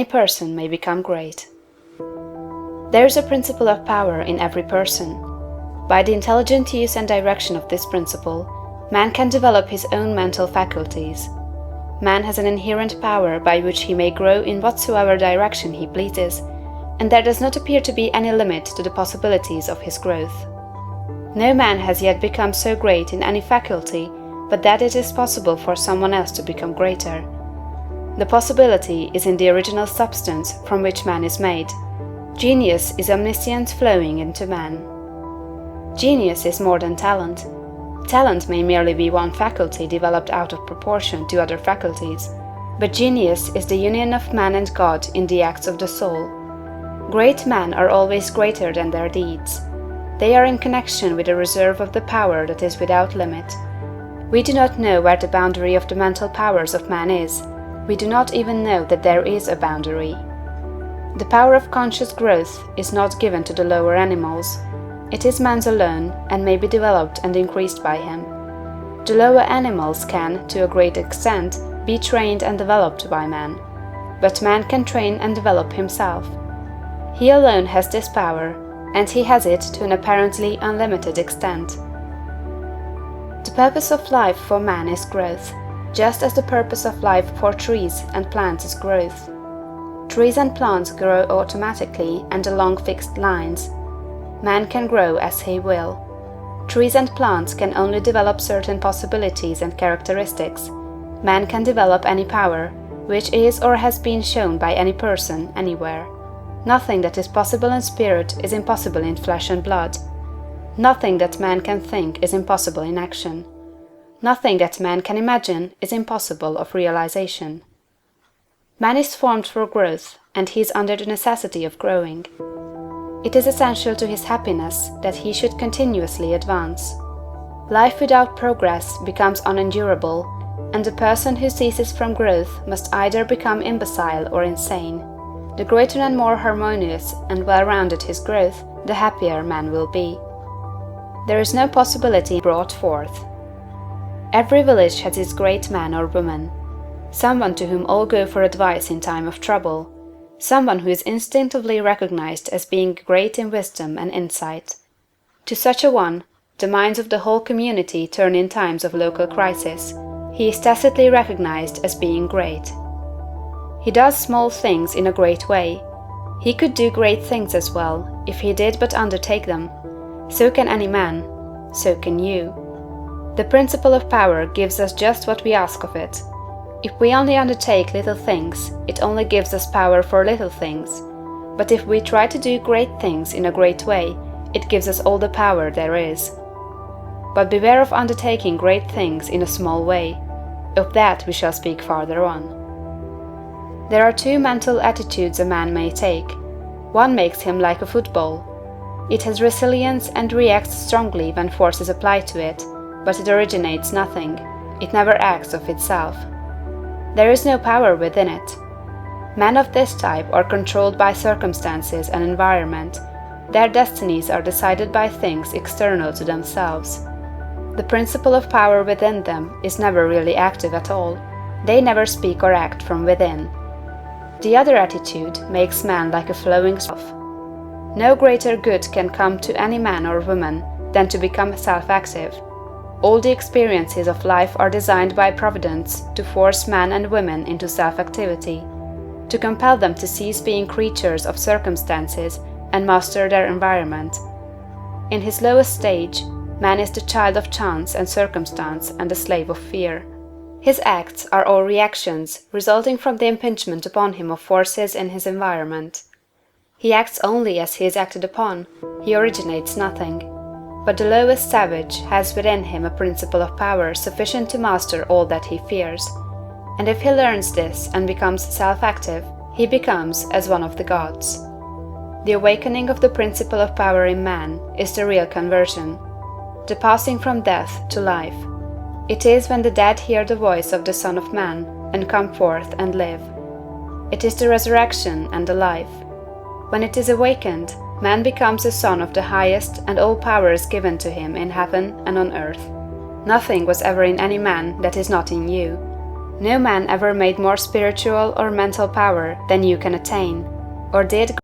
any person may become great. There is a principle of power in every person. By the intelligent use and direction of this principle, man can develop his own mental faculties. Man has an inherent power by which he may grow in whatsoever direction he pleases, and there does not appear to be any limit to the possibilities of his growth. No man has yet become so great in any faculty but that it is possible for someone else to become greater. The possibility is in the original substance from which man is made. Genius is omniscience flowing into man. Genius is more than talent. Talent may merely be one faculty developed out of proportion to other faculties, but genius is the union of man and God in the acts of the soul. Great men are always greater than their deeds. They are in connection with a reserve of the power that is without limit. We do not know where the boundary of the mental powers of man is. We do not even know that there is a boundary. The power of conscious growth is not given to the lower animals. It is man's alone, and may be developed and increased by him. The lower animals can, to a great extent, be trained and developed by man. But man can train and develop himself. He alone has this power, and he has it to an apparently unlimited extent. The purpose of life for man is growth, just as the purpose of life for trees and plants is growth. Trees and plants grow automatically and along fixed lines. Man can grow as he will. Trees and plants can only develop certain possibilities and characteristics. Man can develop any power, which is or has been shown by any person, anywhere. Nothing that is possible in spirit is impossible in flesh and blood. Nothing that man can think is impossible in action. Nothing that man can imagine is impossible of realization. Man is formed for growth, and he is under the necessity of growing. It is essential to his happiness that he should continuously advance. Life without progress becomes unendurable, and the person who ceases from growth must either become imbecile or insane. The greater and more harmonious and well-rounded his growth, the happier man will be. There is no possibility brought forth. Every village has its great man or woman, someone to whom all go for advice in time of trouble, someone who is instinctively recognized as being great in wisdom and insight. To such a one, the minds of the whole community turn in times of local crisis. He is tacitly recognized as being great. He does small things in a great way. He could do great things as well, if he did but undertake them. So can any man. So can you. The principle of power gives us just what we ask of it. If we only undertake little things, it only gives us power for little things. But if we try to do great things in a great way, it gives us all the power there is. But beware of undertaking great things in a small way. Of that we shall speak farther on. There are two mental attitudes a man may take. One makes him like a football. It has resilience and reacts strongly when force is applied to it, but it originates nothing. It never acts of itself. There is no power within it. Men of this type are controlled by circumstances and environment. Their destinies are decided by things external to themselves. The principle of power within them is never really active at all. They never speak or act from within. The other attitude makes man like a flowing self. No greater good can come to any man or woman than to become self-active. All the experiences of life are designed by Providence to force men and women into self-activity, to compel them to cease being creatures of circumstances and master their environment. In his lowest stage, man is the child of chance and circumstance and the slave of fear. His acts are all reactions resulting from the impingement upon him of forces in his environment. He acts only as he is acted upon, he originates nothing. But the lowest savage has within him a principle of power sufficient to master all that he fears. And if he learns this and becomes self-active, he becomes as one of the gods. The awakening of the principle of power in man is the real conversion, the passing from death to life. It is when the dead hear the voice of the Son of Man and come forth and live. It is the resurrection and the life. When it is awakened, man becomes a son of the highest, and all power is given to him in heaven and on earth. Nothing was ever in any man that is not in you. No man ever made more spiritual or mental power than you can attain, or did